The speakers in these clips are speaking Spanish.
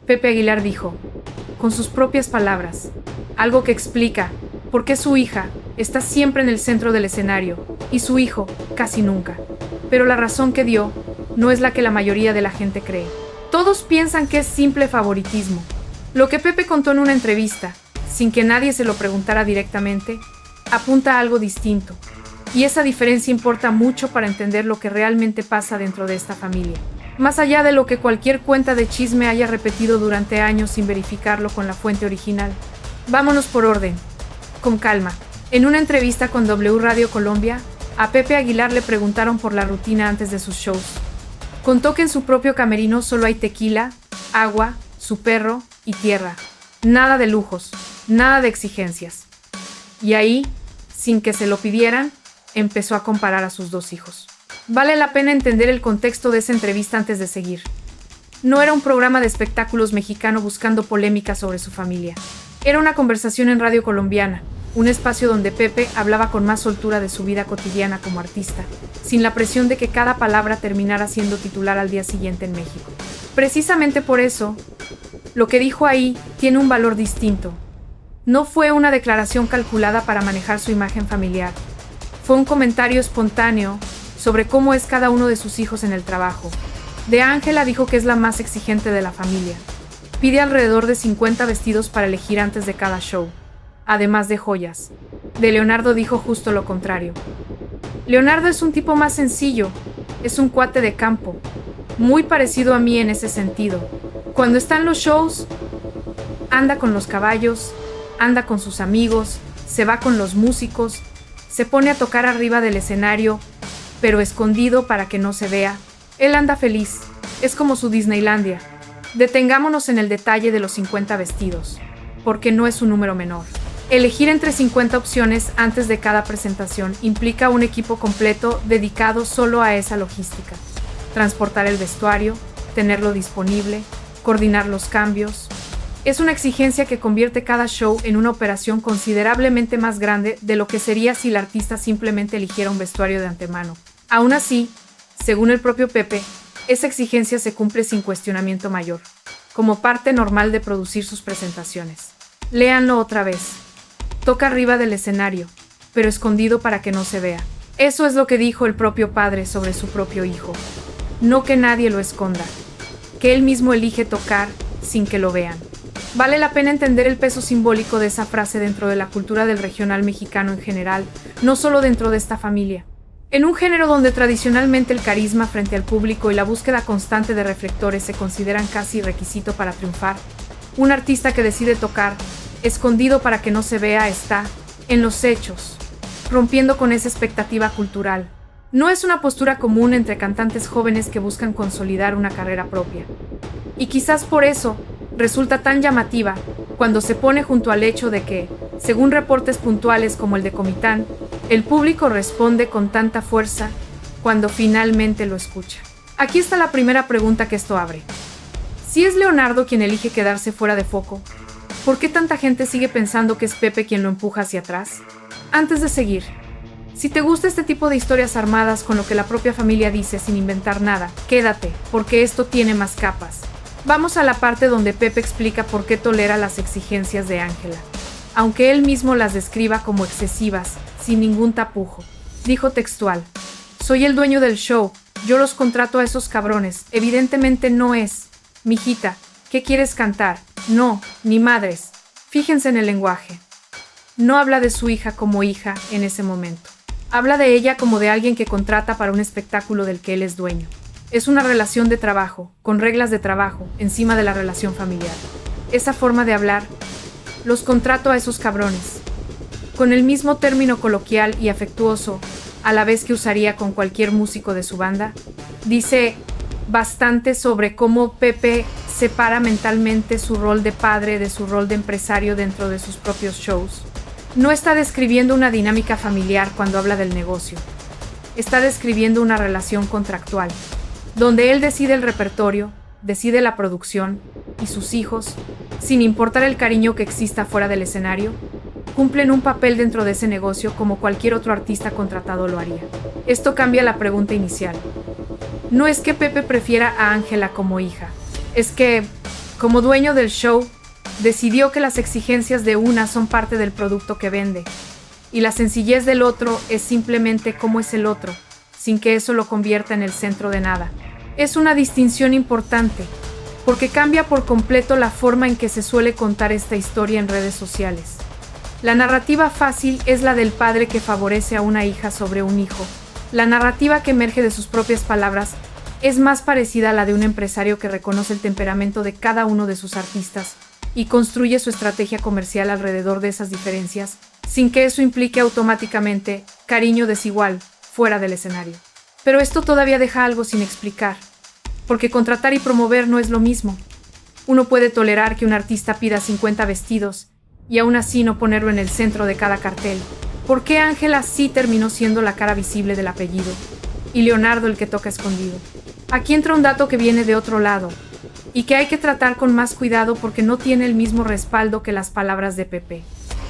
Pepe Aguilar dijo, con sus propias palabras, algo que explica por qué su hija está siempre en el centro del escenario y su hijo casi nunca. Pero la razón que dio no es la que la mayoría de la gente cree. Todos piensan que es simple favoritismo. Lo que Pepe contó en una entrevista, sin que nadie se lo preguntara directamente, apunta a algo distinto. Y esa diferencia importa mucho para entender lo que realmente pasa dentro de esta familia. Más allá de lo que cualquier cuenta de chisme haya repetido durante años sin verificarlo con la fuente original. Vámonos por orden, con calma. En una entrevista con W Radio Colombia, a Pepe Aguilar le preguntaron por la rutina antes de sus shows. Contó que en su propio camerino solo hay tequila, agua, su perro y tierra. Nada de lujos, nada de exigencias. Y ahí, sin que se lo pidieran, empezó a comparar a sus dos hijos. Vale la pena entender el contexto de esa entrevista antes de seguir. No era un programa de espectáculos mexicano buscando polémica sobre su familia. Era una conversación en Radio Colombiana, un espacio donde Pepe hablaba con más soltura de su vida cotidiana como artista, sin la presión de que cada palabra terminara siendo titular al día siguiente en México. Precisamente por eso, lo que dijo ahí tiene un valor distinto. No fue una declaración calculada para manejar su imagen familiar. Fue un comentario espontáneo sobre cómo es cada uno de sus hijos en el trabajo. De Ángela dijo que es la más exigente de la familia. Pide alrededor de 50 vestidos para elegir antes de cada show, además de joyas. De Leonardo dijo justo lo contrario. Leonardo es un tipo más sencillo, es un cuate de campo, muy parecido a mí en ese sentido. Cuando está en los shows, anda con los caballos, anda con sus amigos, se va con los músicos, se pone a tocar arriba del escenario, pero escondido para que no se vea. Él anda feliz, es como su Disneylandia. Detengámonos en el detalle de los 50 vestidos, porque no es un número menor. Elegir entre 50 opciones antes de cada presentación implica un equipo completo dedicado solo a esa logística. Transportar el vestuario, tenerlo disponible, coordinar los cambios. Es una exigencia que convierte cada show en una operación considerablemente más grande de lo que sería si el artista simplemente eligiera un vestuario de antemano. Aún así, según el propio Pepe, esa exigencia se cumple sin cuestionamiento mayor, como parte normal de producir sus presentaciones. Léanlo otra vez. Toca arriba del escenario, pero escondido para que no se vea. Eso es lo que dijo el propio padre sobre su propio hijo. No que nadie lo esconda, que él mismo elige tocar sin que lo vean. Vale la pena entender el peso simbólico de esa frase dentro de la cultura del regional mexicano en general, no solo dentro de esta familia. En un género donde tradicionalmente el carisma frente al público y la búsqueda constante de reflectores se consideran casi requisito para triunfar, un artista que decide tocar, escondido para que no se vea, está en los hechos, rompiendo con esa expectativa cultural. No es una postura común entre cantantes jóvenes que buscan consolidar una carrera propia. Y quizás por eso resulta tan llamativa cuando se pone junto al hecho de que, según reportes puntuales como el de Comitán, el público responde con tanta fuerza cuando finalmente lo escucha. Aquí está la primera pregunta que esto abre. Si es Leonardo quien elige quedarse fuera de foco, ¿por qué tanta gente sigue pensando que es Pepe quien lo empuja hacia atrás? Antes de seguir, si te gusta este tipo de historias armadas con lo que la propia familia dice sin inventar nada, quédate, porque esto tiene más capas. Vamos a la parte donde Pepe explica por qué tolera las exigencias de Ángela, aunque él mismo las describa como excesivas, sin ningún tapujo. Dijo textual: soy el dueño del show, yo los contrato a esos cabrones, evidentemente no es. Mijita, ¿qué quieres cantar? No, ni madres. Fíjense en el lenguaje. No habla de su hija como hija en ese momento. Habla de ella como de alguien que contrata para un espectáculo del que él es dueño. Es una relación de trabajo, con reglas de trabajo, encima de la relación familiar. Esa forma de hablar, los contrato a esos cabrones, con el mismo término coloquial y afectuoso, a la vez que usaría con cualquier músico de su banda, dice bastante sobre cómo Pepe separa mentalmente su rol de padre de su rol de empresario dentro de sus propios shows. No está describiendo una dinámica familiar cuando habla del negocio. Está describiendo una relación contractual, donde él decide el repertorio, decide la producción, y sus hijos, sin importar el cariño que exista fuera del escenario, cumplen un papel dentro de ese negocio como cualquier otro artista contratado lo haría. Esto cambia la pregunta inicial. No es que Pepe prefiera a Ángela como hija, es que, Como dueño del show, decidió que las exigencias de una son parte del producto que vende, y la sencillez del otro es simplemente cómo es el otro, sin que eso lo convierta en el centro de nada. Es una distinción importante, porque cambia por completo la forma en que se suele contar esta historia en redes sociales. La narrativa fácil es la del padre que favorece a una hija sobre un hijo. La narrativa que emerge de sus propias palabras es más parecida a la de un empresario que reconoce el temperamento de cada uno de sus artistas y construye su estrategia comercial alrededor de esas diferencias, sin que eso implique automáticamente cariño desigual fuera del escenario. Pero esto todavía deja algo sin explicar, porque contratar y promover no es lo mismo. Uno puede tolerar que un artista pida 50 vestidos y aún así no ponerlo en el centro de cada cartel. ¿Por qué Ángela sí terminó siendo la cara visible del apellido y Leonardo el que toca escondido? Aquí entra un dato que viene de otro lado y que hay que tratar con más cuidado porque no tiene el mismo respaldo que las palabras de Pepe.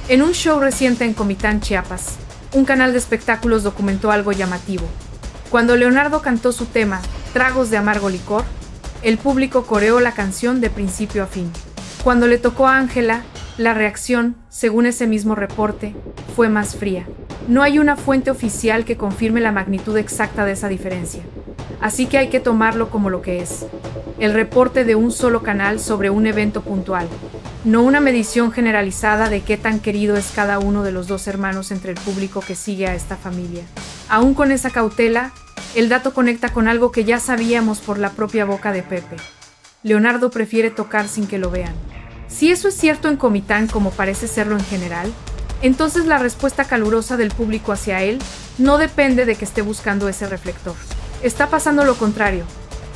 En un show reciente en Comitán, Chiapas, un canal de espectáculos documentó algo llamativo. Cuando Leonardo cantó su tema, Tragos de amargo licor, el público coreó la canción de principio a fin. Cuando le tocó a Ángela, la reacción, según ese mismo reporte, fue más fría. No hay una fuente oficial que confirme la magnitud exacta de esa diferencia, así que hay que tomarlo como lo que es: el reporte de un solo canal sobre un evento puntual, no una medición generalizada de qué tan querido es cada uno de los dos hermanos entre el público que sigue a esta familia. Aún con esa cautela, el dato conecta con algo que ya sabíamos por la propia boca de Pepe. Leonardo prefiere tocar sin que lo vean. Si eso es cierto en Comitán como parece serlo en general, entonces la respuesta calurosa del público hacia él no depende de que esté buscando ese reflector. Está pasando lo contrario.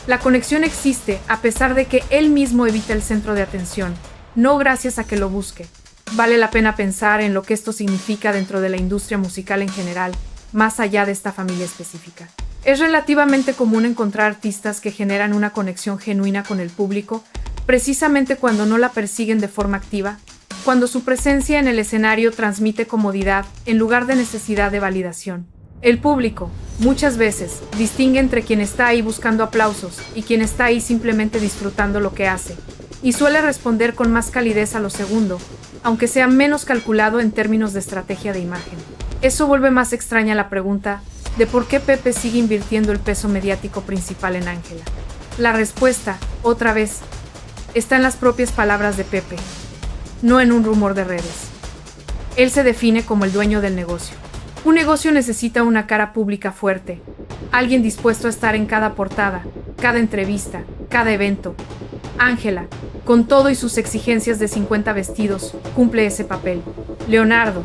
La conexión existe a pesar de que él mismo evita el centro de atención, no gracias a que lo busque. Vale la pena pensar en lo que esto significa dentro de la industria musical en general, más allá de esta familia específica. Es relativamente común encontrar artistas que generan una conexión genuina con el público, precisamente cuando no la persiguen de forma activa, cuando su presencia en el escenario transmite comodidad en lugar de necesidad de validación. El público, muchas veces, distingue entre quien está ahí buscando aplausos y quien está ahí simplemente disfrutando lo que hace, y suele responder con más calidez a lo segundo, aunque sea menos calculado en términos de estrategia de imagen. Eso vuelve más extraña la pregunta de por qué Pepe sigue invirtiendo el peso mediático principal en Ángela. La respuesta, otra vez, está en las propias palabras de Pepe, no en un rumor de redes. Él se define como el dueño del negocio. Un negocio necesita una cara pública fuerte, alguien dispuesto a estar en cada portada, cada entrevista, cada evento. Ángela, con todo y sus exigencias de 50 vestidos, cumple ese papel. Leonardo,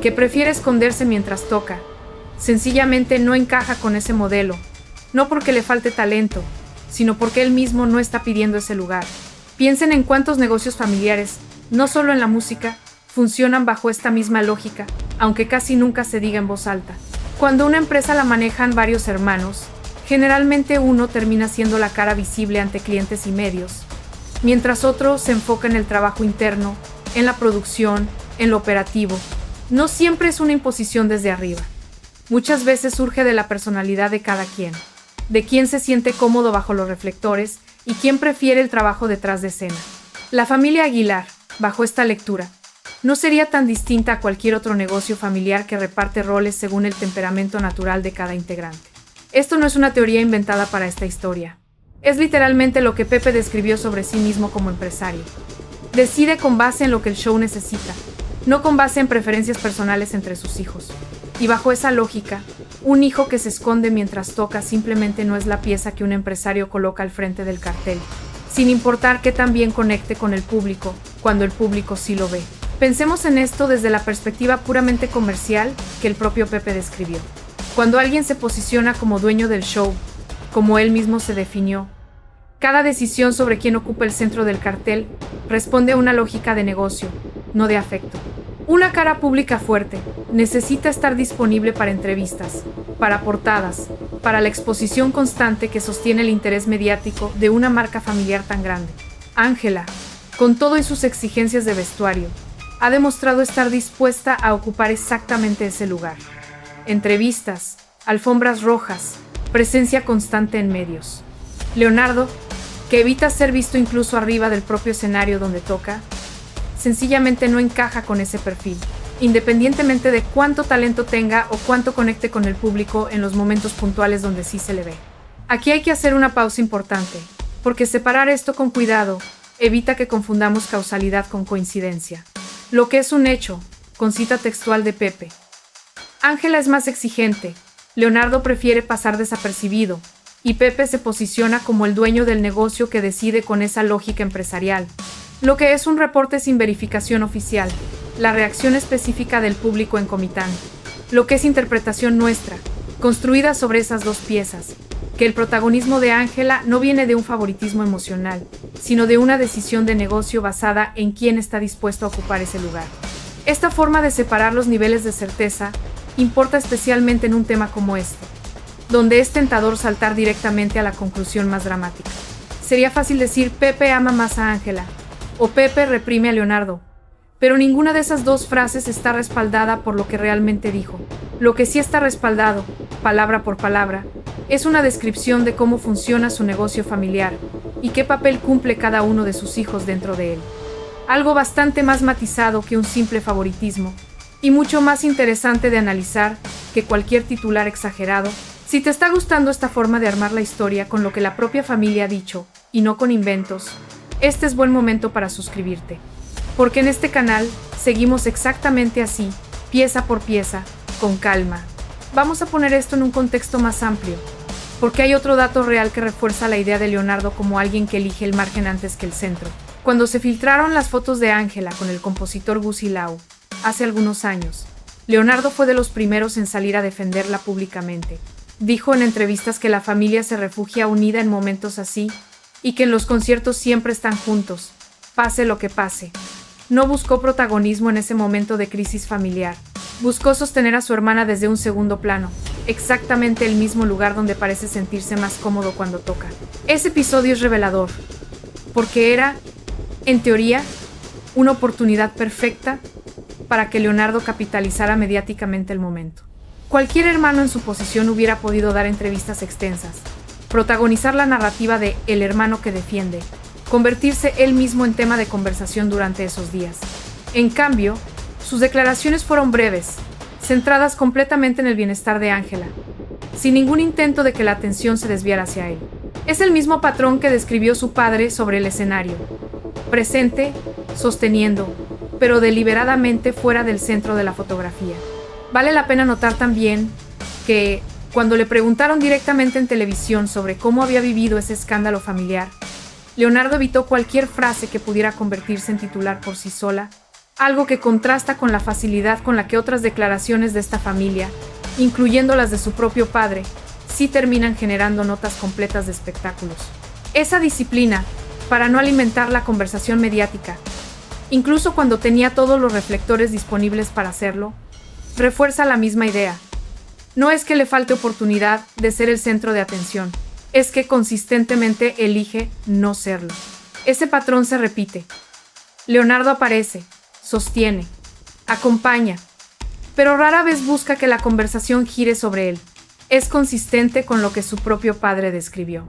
que prefiere esconderse mientras toca, sencillamente no encaja con ese modelo, no porque le falte talento, sino porque él mismo no está pidiendo ese lugar. Piensen en cuántos negocios familiares, no solo en la música, funcionan bajo esta misma lógica, aunque casi nunca se diga en voz alta. Cuando una empresa la manejan varios hermanos, generalmente uno termina siendo la cara visible ante clientes y medios, mientras otro se enfoca en el trabajo interno, en la producción, en lo operativo. No siempre es una imposición desde arriba. Muchas veces surge de la personalidad de cada quien, de quién se siente cómodo bajo los reflectores y quién prefiere el trabajo detrás de escena. La familia Aguilar, bajo esta lectura, no sería tan distinta a cualquier otro negocio familiar que reparte roles según el temperamento natural de cada integrante. Esto no es una teoría inventada para esta historia. Es literalmente lo que Pepe describió sobre sí mismo como empresario. Decide con base en lo que el show necesita, no con base en preferencias personales entre sus hijos. Y bajo esa lógica, un hijo que se esconde mientras toca simplemente no es la pieza que un empresario coloca al frente del cartel, sin importar que también conecte con el público, cuando el público sí lo ve. Pensemos en esto desde la perspectiva puramente comercial que el propio Pepe describió. Cuando alguien se posiciona como dueño del show, como él mismo se definió, cada decisión sobre quién ocupa el centro del cartel responde a una lógica de negocio, no de afecto. Una cara pública fuerte necesita estar disponible para entrevistas, para portadas, para la exposición constante que sostiene el interés mediático de una marca familiar tan grande. Ángela, con todo y sus exigencias de vestuario, ha demostrado estar dispuesta a ocupar exactamente ese lugar. Entrevistas, alfombras rojas, presencia constante en medios. Leonardo, que evita ser visto incluso arriba del propio escenario donde toca, sencillamente no encaja con ese perfil, independientemente de cuánto talento tenga o cuánto conecte con el público en los momentos puntuales donde sí se le ve. Aquí hay que hacer una pausa importante, porque separar esto con cuidado evita que confundamos causalidad con coincidencia. Lo que es un hecho, con cita textual de Pepe. Ángela es más exigente, Leonardo prefiere pasar desapercibido, y Pepe se posiciona como el dueño del negocio que decide con esa lógica empresarial. Lo que es un reporte sin verificación oficial, la reacción específica del público en Comitán. Lo que es interpretación nuestra, construida sobre esas dos piezas, que el protagonismo de Ángela no viene de un favoritismo emocional, sino de una decisión de negocio basada en quién está dispuesto a ocupar ese lugar. Esta forma de separar los niveles de certeza importa especialmente en un tema como este, donde es tentador saltar directamente a la conclusión más dramática. Sería fácil decir Pepe ama más a Ángela, o Pepe reprime a Leonardo, pero ninguna de esas dos frases está respaldada por lo que realmente dijo. Lo que sí está respaldado, palabra por palabra, es una descripción de cómo funciona su negocio familiar y qué papel cumple cada uno de sus hijos dentro de él. Algo bastante más matizado que un simple favoritismo, y mucho más interesante de analizar que cualquier titular exagerado. Si te está gustando esta forma de armar la historia con lo que la propia familia ha dicho, y no con inventos, este es buen momento para suscribirte. Porque en este canal seguimos exactamente así, pieza por pieza, con calma. Vamos a poner esto en un contexto más amplio, porque hay otro dato real que refuerza la idea de Leonardo como alguien que elige el margen antes que el centro. Cuando se filtraron las fotos de Ángela con el compositor Gusi Lau, hace algunos años, Leonardo fue de los primeros en salir a defenderla públicamente. Dijo en entrevistas que la familia se refugia unida en momentos así, y que en los conciertos siempre están juntos, pase lo que pase. No buscó protagonismo en ese momento de crisis familiar. Buscó sostener a su hermana desde un segundo plano, exactamente el mismo lugar donde parece sentirse más cómodo cuando toca. Ese episodio es revelador, porque era, en teoría, una oportunidad perfecta para que Leonardo capitalizara mediáticamente el momento. Cualquier hermano en su posición hubiera podido dar entrevistas extensas, protagonizar la narrativa de el hermano que defiende, convertirse él mismo en tema de conversación durante esos días. En cambio, sus declaraciones fueron breves, centradas completamente en el bienestar de Ángela, sin ningún intento de que la atención se desviara hacia él. Es el mismo patrón que describió su padre sobre el escenario, presente, sosteniendo, pero deliberadamente fuera del centro de la fotografía. Vale la pena notar también que, cuando le preguntaron directamente en televisión sobre cómo había vivido ese escándalo familiar, Leonardo evitó cualquier frase que pudiera convertirse en titular por sí sola, algo que contrasta con la facilidad con la que otras declaraciones de esta familia, incluyendo las de su propio padre, sí terminan generando notas completas de espectáculos. Esa disciplina, para no alimentar la conversación mediática, incluso cuando tenía todos los reflectores disponibles para hacerlo, refuerza la misma idea. No es que le falte oportunidad de ser el centro de atención, es que consistentemente elige no serlo. Ese patrón se repite. Leonardo aparece, sostiene, acompaña, pero rara vez busca que la conversación gire sobre él. Es consistente con lo que su propio padre describió.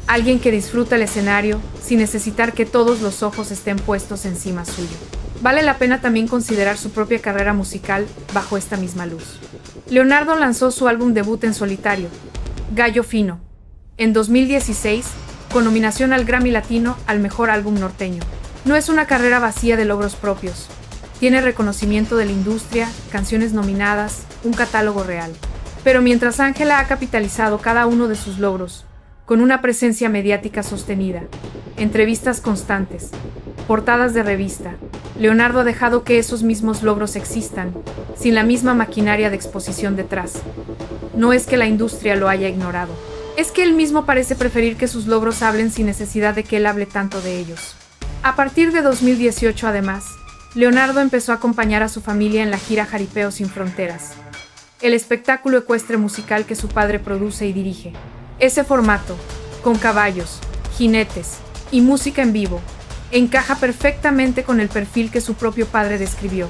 Alguien que disfruta el escenario sin necesitar que todos los ojos estén puestos encima suyo. Vale la pena también considerar su propia carrera musical bajo esta misma luz. Leonardo lanzó su álbum debut en solitario, Gallo Fino, en 2016, con nominación al Grammy Latino al Mejor Álbum Norteño. No es una carrera vacía de logros propios. Tiene reconocimiento de la industria, canciones nominadas, un catálogo real. Pero mientras Ángela ha capitalizado cada uno de sus logros, con una presencia mediática sostenida, entrevistas constantes, portadas de revista, Leonardo ha dejado que esos mismos logros existan, sin la misma maquinaria de exposición detrás. No es que la industria lo haya ignorado, es que él mismo parece preferir que sus logros hablen sin necesidad de que él hable tanto de ellos. A partir de 2018, además, Leonardo empezó a acompañar a su familia en la gira Jaripeo Sin Fronteras, el espectáculo ecuestre musical que su padre produce y dirige. Ese formato, con caballos, jinetes y música en vivo, encaja perfectamente con el perfil que su propio padre describió.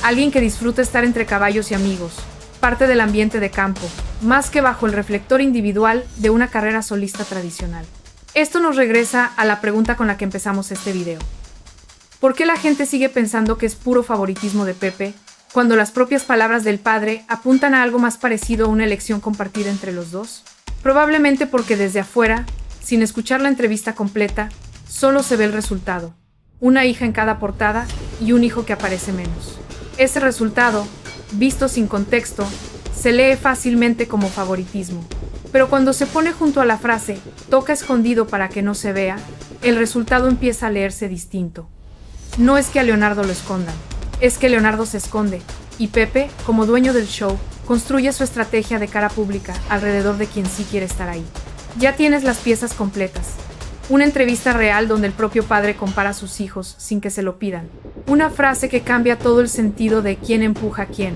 Alguien que disfruta estar entre caballos y amigos, parte del ambiente de campo, más que bajo el reflector individual de una carrera solista tradicional. Esto nos regresa a la pregunta con la que empezamos este video. ¿Por qué la gente sigue pensando que es puro favoritismo de Pepe, cuando las propias palabras del padre apuntan a algo más parecido a una elección compartida entre los dos? Probablemente porque desde afuera, sin escuchar la entrevista completa, solo se ve el resultado. Una hija en cada portada y un hijo que aparece menos. Ese resultado, visto sin contexto, se lee fácilmente como favoritismo. Pero cuando se pone junto a la frase, toca escondido para que no se vea, el resultado empieza a leerse distinto. No es que a Leonardo lo escondan, es que Leonardo se esconde, y Pepe, como dueño del show, construye su estrategia de cara pública alrededor de quien sí quiere estar ahí. Ya tienes las piezas completas. Una entrevista real donde el propio padre compara a sus hijos sin que se lo pidan. Una frase que cambia todo el sentido de quién empuja a quién.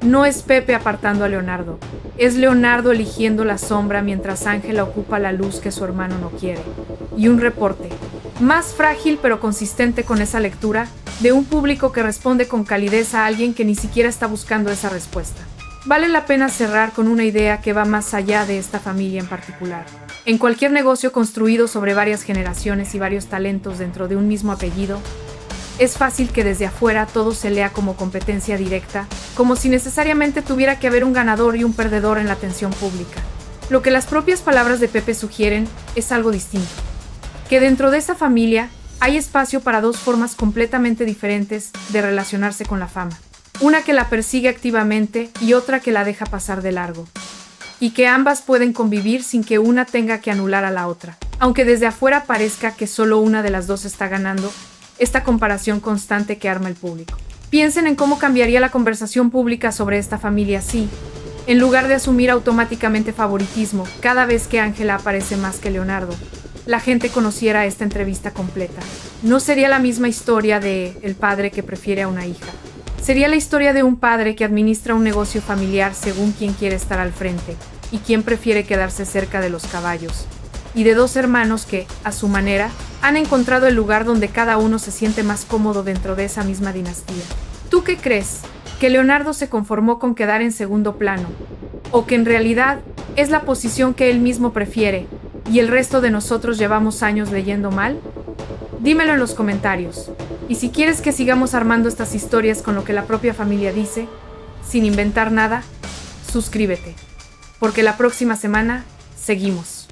No es Pepe apartando a Leonardo, es Leonardo eligiendo la sombra mientras Ángela ocupa la luz que su hermano no quiere. Y un reporte, más frágil pero consistente con esa lectura, de un público que responde con calidez a alguien que ni siquiera está buscando esa respuesta. Vale la pena cerrar con una idea que va más allá de esta familia en particular. En cualquier negocio construido sobre varias generaciones y varios talentos dentro de un mismo apellido, es fácil que desde afuera todo se lea como competencia directa, como si necesariamente tuviera que haber un ganador y un perdedor en la atención pública. Lo que las propias palabras de Pepe sugieren es algo distinto. Que dentro de esa familia hay espacio para dos formas completamente diferentes de relacionarse con la fama. Una que la persigue activamente y otra que la deja pasar de largo. Y que ambas pueden convivir sin que una tenga que anular a la otra. Aunque desde afuera parezca que solo una de las dos está ganando, esta comparación constante que arma el público. Piensen en cómo cambiaría la conversación pública sobre esta familia si, en lugar de asumir automáticamente favoritismo cada vez que Ángela aparece más que Leonardo, la gente conociera esta entrevista completa. No sería la misma historia de el padre que prefiere a una hija. Sería la historia de un padre que administra un negocio familiar según quien quiere estar al frente y quien prefiere quedarse cerca de los caballos. Y de dos hermanos que, a su manera, han encontrado el lugar donde cada uno se siente más cómodo dentro de esa misma dinastía. ¿Tú qué crees? ¿Que Leonardo se conformó con quedar en segundo plano? ¿O que en realidad es la posición que él mismo prefiere y el resto de nosotros llevamos años leyendo mal? Dímelo en los comentarios. Y si quieres que sigamos armando estas historias con lo que la propia familia dice, sin inventar nada, suscríbete. Porque la próxima semana seguimos.